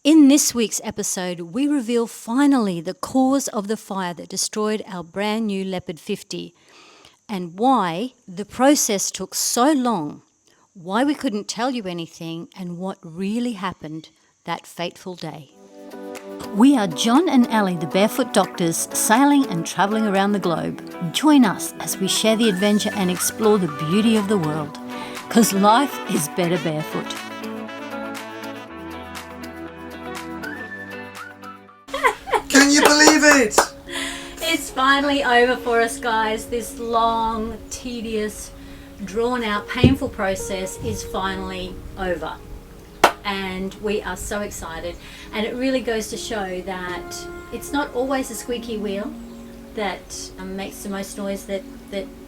In this week's episode, we reveal finally the cause of the fire that destroyed our brand new Leopard 50 and why the process took so long, why we couldn't tell you anything, and what really happened that fateful day. We are John and Ellie, the Barefoot Doctors, sailing and travelling around the globe. Join us as we share the adventure and explore the beauty of the world, because life is better barefoot. Can you believe it? It's finally over for us, guys. This long, tedious, drawn-out, painful process is finally over. And we are so excited. And it really goes to show that it's not always a squeaky wheel that makes the most noise that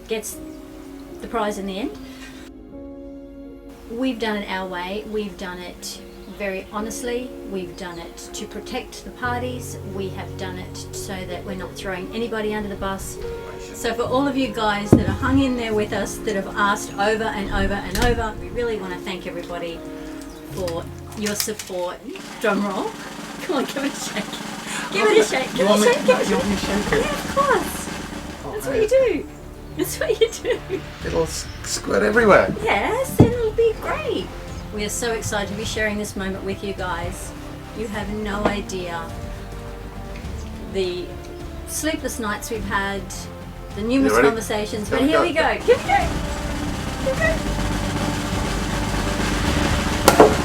gets the prize in the end. We've done it our way. We've done it very honestly. We've done it to protect the parties. We have done it so that we're not throwing anybody under the bus. So for all of you guys that are hung in there with us, that have asked over and over and over, we really want to thank everybody for your support. Drum roll. Come on, give it a shake. Give it a shake. Give it a shake. Give it a shake. You want me to shake it? Yeah, of course. That's what you do. That's what you do. It'll squirt everywhere. Yes, it'll be great. We are so excited to be sharing this moment with you guys. You have no idea the sleepless nights we've had, the numerous conversations, but here we go. Here we go. Here we go.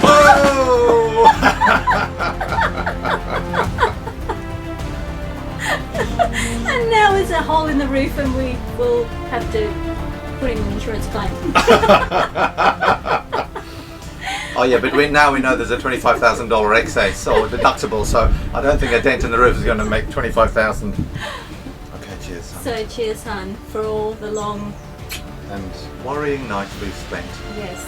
Oh! And now there's a hole in the roof and we will have to put in an insurance claim. Oh yeah, but now we know there's a $25,000 excess or deductible, so I don't think a dent in the roof is going to make $25,000. Okay, cheers, son. So cheers, hun, for all the long And worrying nights we've spent. Yes.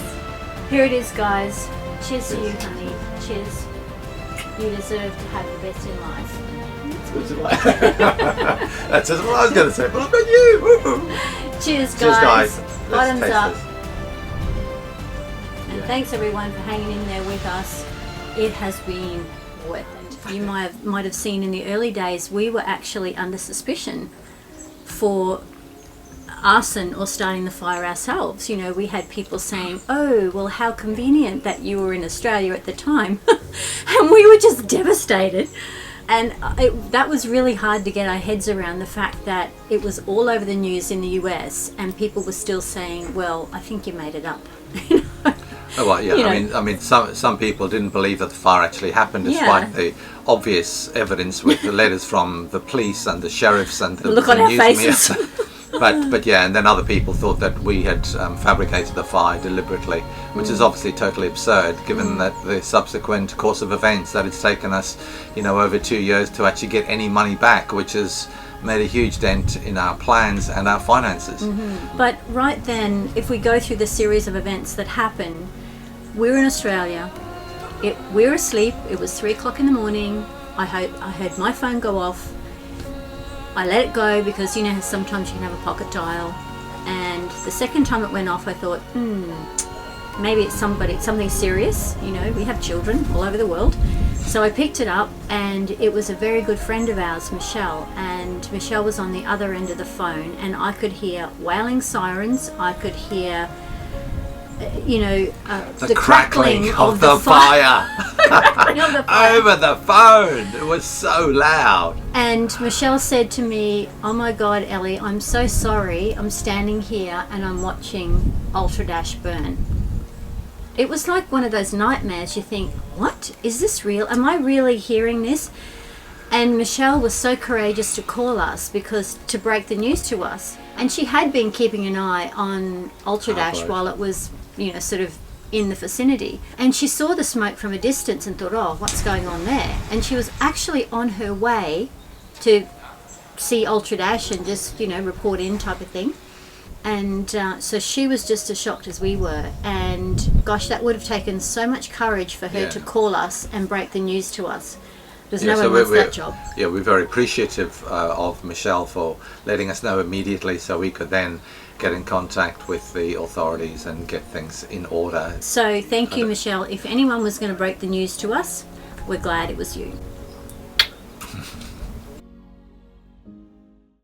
Here it is, guys. Cheers to you, honey. Cheers. You deserve to have the best in life. That's just what I was going to say, but I bet you. Woo-hoo. Cheers, guys. Cheers, guys. Bottoms taste up. this. And thanks everyone for hanging in there with us. It has been worth it. You might have seen in the early days we were actually under suspicion for arson or starting the fire ourselves. You know, we had people saying, oh, well, how convenient that you were in Australia at the time. And we were just devastated. And that was really hard to get our heads around, the fact that it was all over the news in the US and people were still saying, well, I think you made it up. Oh well, yeah. You know. I mean, some people didn't believe that the fire actually happened, despite the obvious evidence with the letters from the police and the sheriffs and the look on our faces. But yeah, and then other people thought that we had fabricated the fire deliberately, which is obviously totally absurd, given that the subsequent course of events that it's taken us, over 2 years to actually get any money back, which has made a huge dent in our plans and our finances. Mm-hmm. But right then, if we go through the series of events that happened, we're in Australia. We're asleep. It was 3 o'clock in the morning. I heard my phone go off. I let it go because how sometimes you can have a pocket dial. And the second time it went off, I thought, maybe it's something serious. We have children all over the world. So I picked it up, and it was a very good friend of ours, Michelle. And Michelle was on the other end of the phone, and I could hear wailing sirens. I could hear, the crackling of the fire. Over the phone. It was so loud. And Michelle said to me, oh my God, Ellie, I'm so sorry. I'm standing here and I'm watching Ultra Dash burn. It was like one of those nightmares. You think, what? Is this real? Am I really hearing this? And Michelle was so courageous to call us to break the news to us. And she had been keeping an eye on Ultra Dash while it was, sort of in the vicinity. And she saw the smoke from a distance and thought, oh, what's going on there? And she was actually on her way to see Ultra Dash and just, report in type of thing. And so she was just as shocked as we were. And gosh, that would have taken so much courage for her to call us and break the news to us. Because no one wants that job. Yeah, we're very appreciative of Michelle for letting us know immediately so we could then get in contact with the authorities and get things in order. So thank you, Michelle. If anyone was going to break the news to us, we're glad it was you.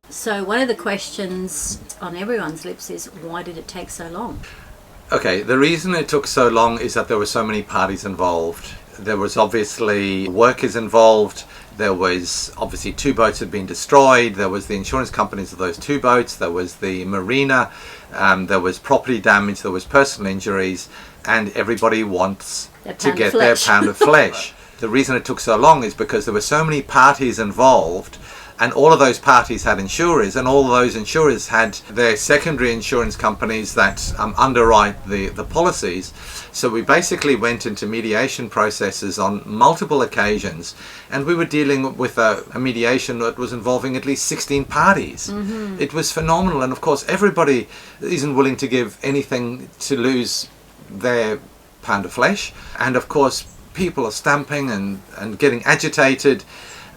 So one of the questions on everyone's lips is, why did it take so long? Okay, the reason it took so long is that there were so many parties involved. There was obviously workers involved. There was obviously 2 boats had been destroyed. There was the insurance companies of those 2 boats. There was the marina. There was property damage. There was personal injuries. And everybody wants to get their pound of flesh. The reason it took so long is because there were so many parties involved, and all of those parties had insurers, and all of those insurers had their secondary insurance companies that underwrite the policies. So we basically went into mediation processes on multiple occasions, and we were dealing with a mediation that was involving at least 16 parties. Mm-hmm. It was phenomenal, and of course everybody isn't willing to give anything to lose their pound of flesh, and of course people are stamping and getting agitated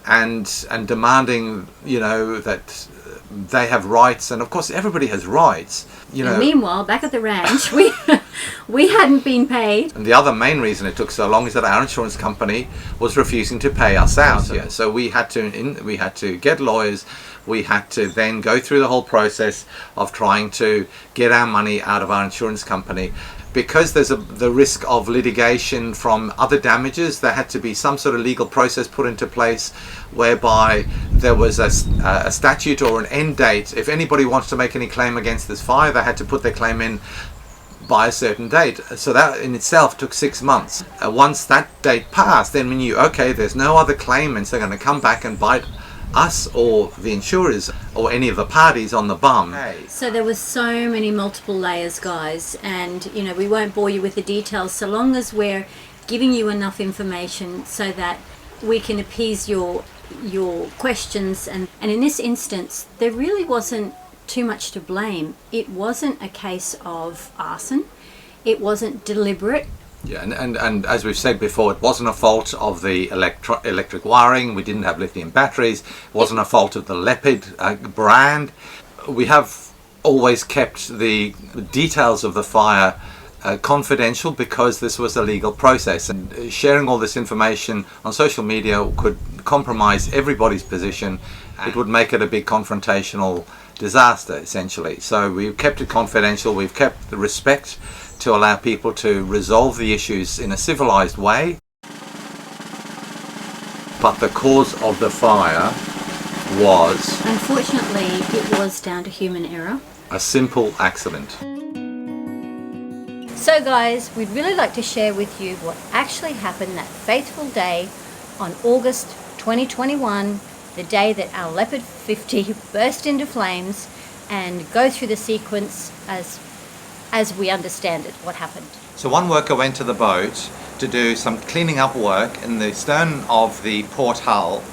and demanding, you know, that they have rights, and of course everybody has rights, you know. And meanwhile, back at the ranch, we hadn't been paid. And the other main reason it took so long is that our insurance company was refusing to pay us out. Yeah. So we had to get lawyers. We had to then go through the whole process of trying to get our money out of our insurance company. Because there's the risk of litigation from other damages, there had to be some sort of legal process put into place whereby there was a statute or an end date. If anybody wants to make any claim against this fire, they had to put their claim in by a certain date. So that in itself took 6 months. Once that date passed, then we knew, okay, there's no other claimants that are going to come back and bite us or the insurers or any of the parties on the bum. So there was so many multiple layers, guys, and you know, we won't bore you with the details so long as we're giving you enough information so that we can appease your questions. And in this instance, there really wasn't too much to blame. It wasn't a case of arson. It wasn't deliberate. Yeah, and as we've said before, it wasn't a fault of the electric wiring. We didn't have lithium batteries. It wasn't a fault of the Leopard brand. We have always kept the details of the fire confidential because this was a legal process, and sharing all this information on social media could compromise everybody's position. It would make it a big confrontational disaster, essentially. So we've kept it confidential. We've kept the respect to allow people to resolve the issues in a civilized way. But the cause of the fire was, unfortunately, it was down to human error. A simple accident. So guys, we'd really like to share with you what actually happened that fateful day on August 2021, the day that our Leopard 50 burst into flames, and go through the sequence as we understand it, what happened. So one worker went to the boat to do some cleaning up work in the stern of the port hull,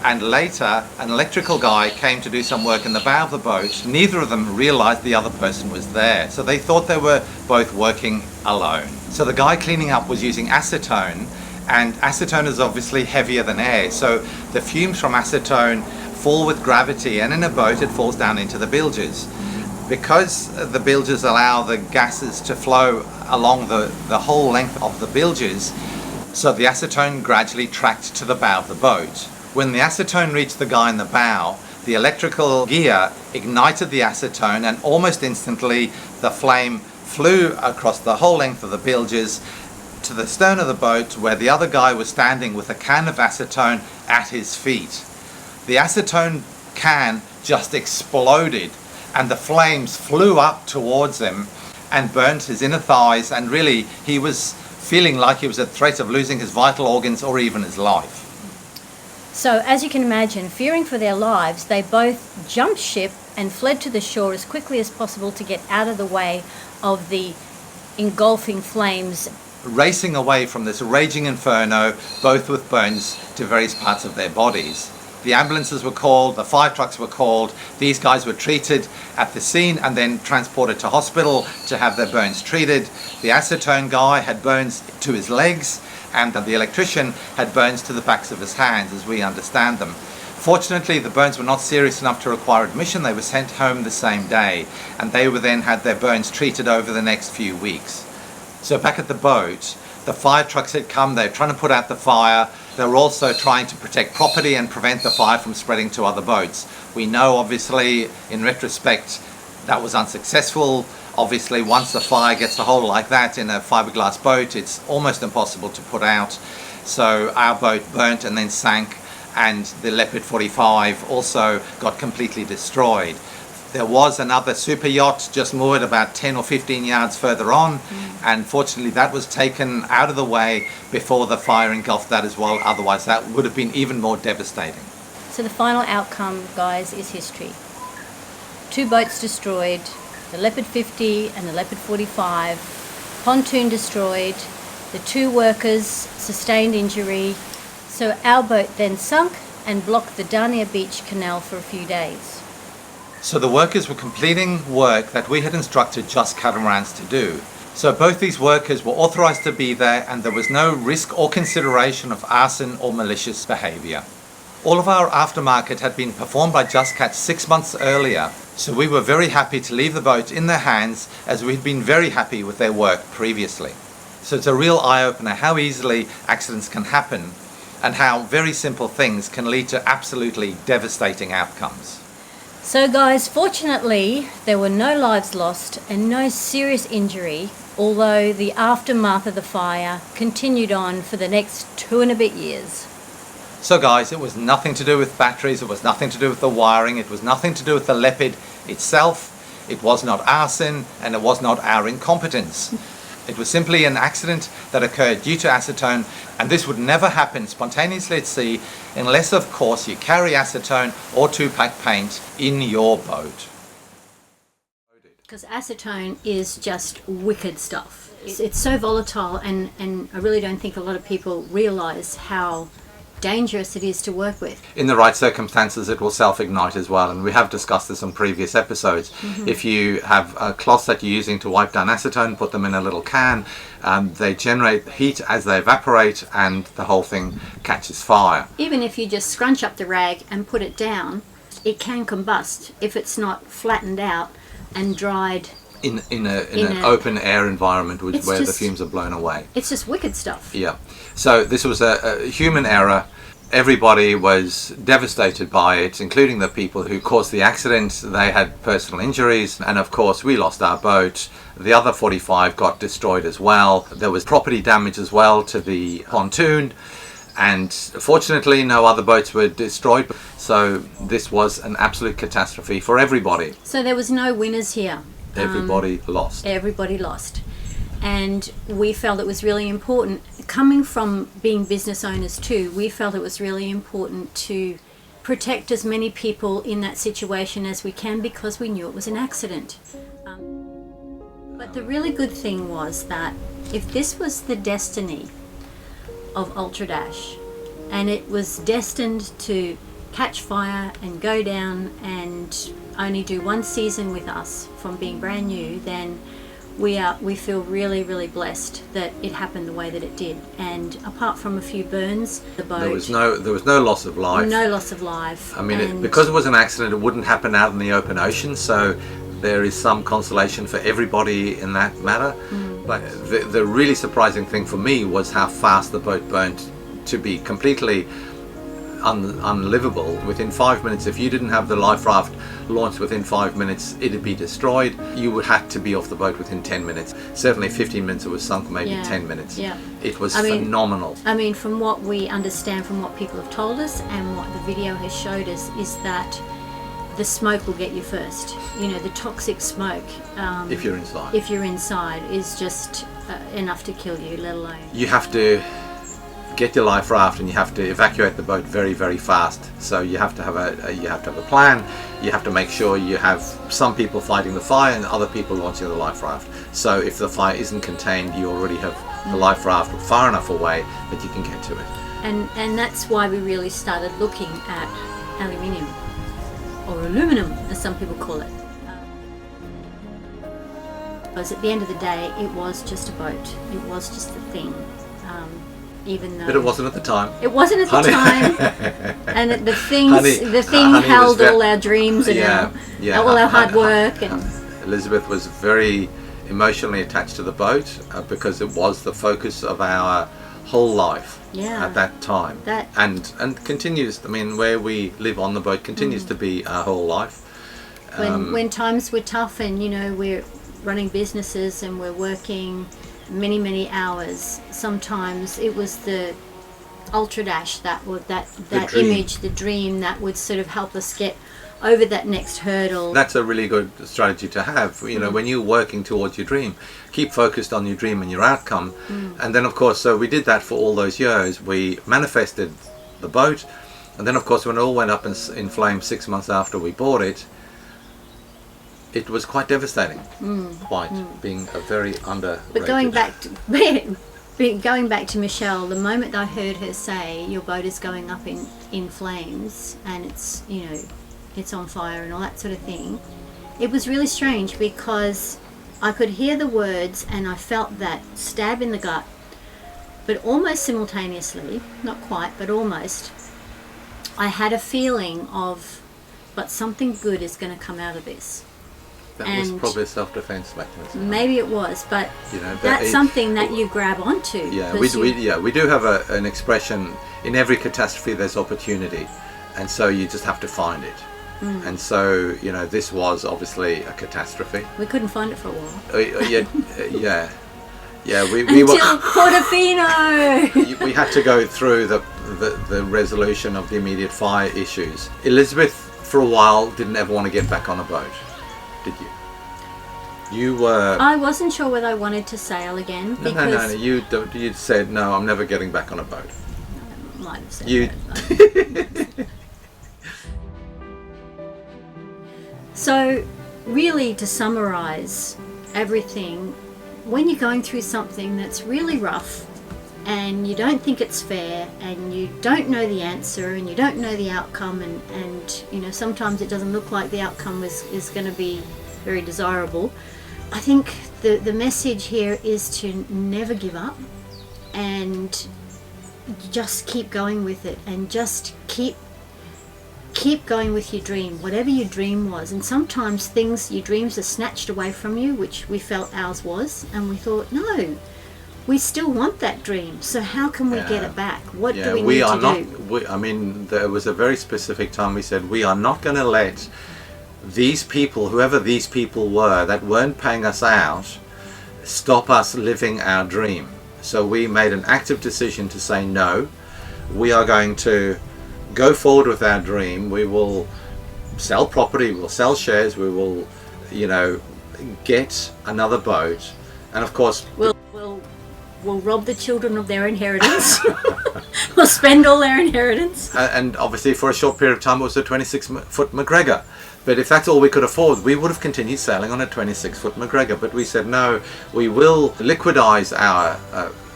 and later an electrical guy came to do some work in the bow of the boat. Neither of them realized the other person was there, so they thought they were both working alone. So the guy cleaning up was using acetone, and acetone is obviously heavier than air, so the fumes from acetone fall with gravity, and in a boat it falls down into the bilges. Because the bilges allow the gases to flow along the whole length of the bilges, so the acetone gradually tracked to the bow of the boat. When the acetone reached the guy in the bow, the electrical gear ignited the acetone, and almost instantly the flame flew across the whole length of the bilges to the stern of the boat, where the other guy was standing with a can of acetone at his feet. The acetone can just exploded, and the flames flew up towards him and burnt his inner thighs, and really he was feeling like he was at threat of losing his vital organs or even his life. So as you can imagine, fearing for their lives, they both jumped ship and fled to the shore as quickly as possible to get out of the way of the engulfing flames. Racing away from this raging inferno, both with burns to various parts of their bodies. The ambulances were called, the fire trucks were called, these guys were treated at the scene and then transported to hospital to have their burns treated. The acetone guy had burns to his legs, and the electrician had burns to the backs of his hands, as we understand them. Fortunately, the burns were not serious enough to require admission. They were sent home the same day, and they were then had their burns treated over the next few weeks. So back at the boat, the fire trucks had come, they were trying to put out the fire. they were also trying to protect property and prevent the fire from spreading to other boats. We know, obviously, in retrospect, that was unsuccessful. Obviously, once the fire gets a hold like that in a fiberglass boat, it's almost impossible to put out. So our boat burnt and then sank, and the Leopard 45 also got completely destroyed. There was another super yacht just moored about 10 or 15 yards further on, and fortunately that was taken out of the way before the fire engulfed that as well. Otherwise that would have been even more devastating. So the final outcome, guys, is history. 2 boats destroyed, the Leopard 50 and the Leopard 45, pontoon destroyed, the 2 workers sustained injury. So our boat then sunk and blocked the Dania Beach Canal for a few days. So the workers were completing work that we had instructed Just Catamarans to do. So both these workers were authorised to be there, and there was no risk or consideration of arson or malicious behaviour. All of our aftermarket had been performed by Just Cat 6 months earlier, so we were very happy to leave the boat in their hands, as we had been very happy with their work previously. So it's a real eye-opener how easily accidents can happen, and how very simple things can lead to absolutely devastating outcomes. So guys, fortunately there were no lives lost and no serious injury, although the aftermath of the fire continued on for the next 2 and a bit years. So guys, it was nothing to do with batteries, it was nothing to do with the wiring, it was nothing to do with the Leopard itself, it was not arson, and it was not our incompetence. It was simply an accident that occurred due to acetone, and this would never happen spontaneously at sea unless, of course, you carry acetone or 2-pack paint in your boat. Because acetone is just wicked stuff. It's so volatile, and I really don't think a lot of people realise how dangerous it is to work with. In the right circumstances it will self-ignite as well, and we have discussed this on previous episodes. If you have cloths that you're using to wipe down acetone, put them in a little can, they generate heat as they evaporate and the whole thing catches fire. Even if you just scrunch up the rag and put it down, it can combust if it's not flattened out and dried in an open air environment where the fumes are blown away. It's just wicked stuff. Yeah. So this was a human error. Everybody was devastated by it, including the people who caused the accident. They had personal injuries, and of course we lost our boat. The other 45 got destroyed as well. There was property damage as well to the pontoon, and fortunately no other boats were destroyed. So this was an absolute catastrophe for everybody. So there was no winners here. Everybody lost. Everybody lost. And we felt it was really important, coming from being business owners too, we felt it was really important to protect as many people in that situation as we can, because we knew it was an accident. But the really good thing was that if this was the destiny of Ultra Dash, and it was destined to catch fire and go down and only do 1 season with us from being brand new, then we feel really, really blessed that it happened the way that it did. And apart from a few burns, the boat, there was no loss of life. No loss of life. I mean, because it was an accident, it wouldn't happen out in the open ocean, so there is some consolation for everybody in that matter. But the really surprising thing for me was how fast the boat burnt to be completely unlivable. Within 5 minutes, if you didn't have the life raft launched within 5 minutes, it'd be destroyed. You would have to be off the boat within 10 minutes. Certainly 15 minutes it was sunk, maybe 10 minutes. Yeah. It was phenomenal. I mean, from what we understand, from what people have told us and what the video has showed us, is that the smoke will get you first. You know, the toxic smoke, if you're inside, is just enough to kill you, let alone. You have to get your life raft and you have to evacuate the boat very, very fast. So you have to have a plan. You have to make sure you have some people fighting the fire and other people launching the life raft. So if the fire isn't contained, you already have the life raft far enough away that you can get to it. And that's why we really started looking at aluminium, or aluminum as some people call it. Because at the end of the day, it was just a boat. It was just a thing. Even though, but it wasn't at the time. It wasn't at the time, and the thing held all our dreams and all our hard work. And Elizabeth was very emotionally attached to the boat because it was the focus of our whole life Yeah. at that time. And continues, I mean, where we live on the boat continues to be our whole life. When times were tough and, you know, we're running businesses and we're working many hours, sometimes it was the ultra dash that image, the dream that would sort of help us get over that next hurdle. That's a really good strategy to have. You know, when you're working towards your dream, keep focused on your dream and your outcome. And then, of course, so we did that for all those years. We manifested the boat, and then, of course, when it all went up in flames 6 months after we bought it, it was quite devastating. Being a very underrated. But going back to Michelle, the moment I heard her say your boat is going up in flames and it's, you know, it's on fire and all that sort of thing, it was really strange because I could hear the words and I felt that stab in the gut, but almost simultaneously, not quite, but almost, I had a feeling of, but something good is going to come out of this. That was probably a self-defense mechanism. Maybe it was, but you know, that's something that you grab onto. Yeah, we do have an expression, in every catastrophe there's opportunity, and so you just have to find it. And so, you know, this was obviously a catastrophe. We couldn't find it for a while. We Until were Portofino! we had to go through the resolution of the immediate fire issues. Elizabeth, for a while, didn't ever want to get back on a boat. Did you? You were... I wasn't sure whether I wanted to sail again. No. You said, no, I'm never getting back on a boat. I might have said You... that. So, really, to summarise everything, when you're going through something that's really rough and you don't think it's fair and you don't know the answer and you don't know the outcome and you know, sometimes it doesn't look like the outcome is going to be very desirable, I think the message here is to never give up and just keep going with it and just keep going with your dream, whatever your dream was. And sometimes your dreams are snatched away from you, which we felt ours was, and we thought, no, we still want that dream, so how can we get it back? What do we need to do? I mean, there was a very specific time we said, we are not going to let these people, whoever these people were that weren't paying us out, stop us living our dream. So we made an active decision to say, no, we are going to go forward with our dream. We will sell property, we'll sell shares, we will, you know, get another boat, and of course we'll rob the children of their inheritance. We'll spend all their inheritance. And obviously for a short period of time it was a 26-foot McGregor. But if that's all we could afford, we would have continued sailing on a 26-foot McGregor. But we said, no, we will liquidize our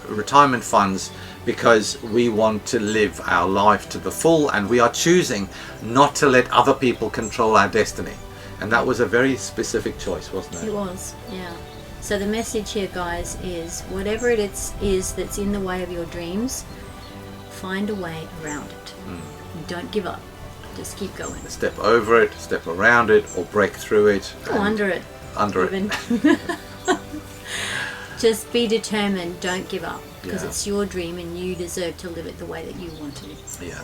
retirement funds because we want to live our life to the full, and we are choosing not to let other people control our destiny. And that was a very specific choice, wasn't it? It was, yeah. So the message here, guys, is whatever it is that's in the way of your dreams, find a way around it. Don't give up. Just keep going. Step over it, step around it, or break through it. Go under it. Under it. Just be determined. Don't give up, because it's your dream and you deserve to live it the way that you want to. Yeah.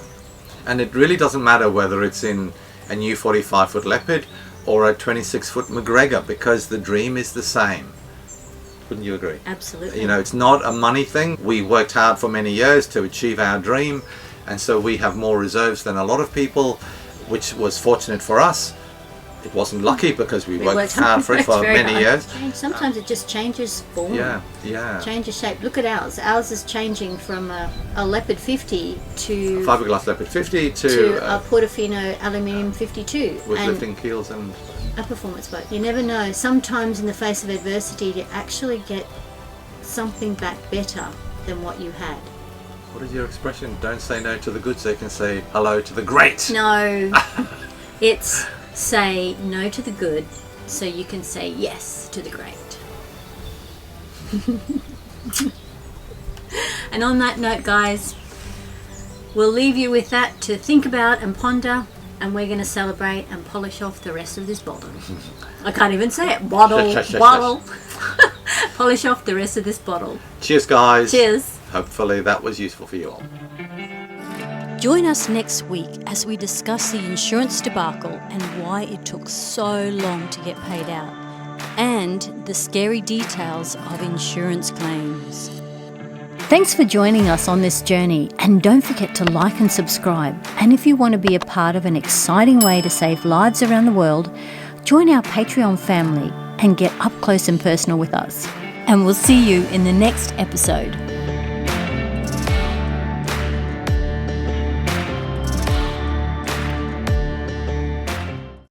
And it really doesn't matter whether it's in a new 45-foot Leopard or a 26-foot McGregor, because the dream is the same. Wouldn't you agree? Absolutely. You know, it's not a money thing. We worked hard for many years to achieve our dream, and so we have more reserves than a lot of people, which was fortunate for us. It wasn't lucky because we worked hard for it for many years. Sometimes it just changes form. Yeah. Changes shape. Look at ours. Ours is changing from a Leopard 50 to... a fiberglass Leopard 50 to a Portofino aluminium 52. With lifting keels and... a performance boat. You never know. Sometimes in the face of adversity you actually get something back better than what you had. What is your expression? Don't say no to the good so you can say hello to the great. No. It's say no to the good so you can say yes to the great. And on that note, guys, we'll leave you with that to think about and ponder, and we're going to celebrate and polish off the rest of this bottle. I can't even say it. Bottle. Polish off the rest of this bottle. Cheers, guys. Cheers. hopefully that was useful for you all. Join us next week as we discuss the insurance debacle and why it took so long to get paid out, and the scary details of insurance claims. Thanks for joining us on this journey, and don't forget to like and subscribe. And if you want to be a part of an exciting way to save lives around the world, join our Patreon family and get up close and personal with us. And we'll see you in the next episode.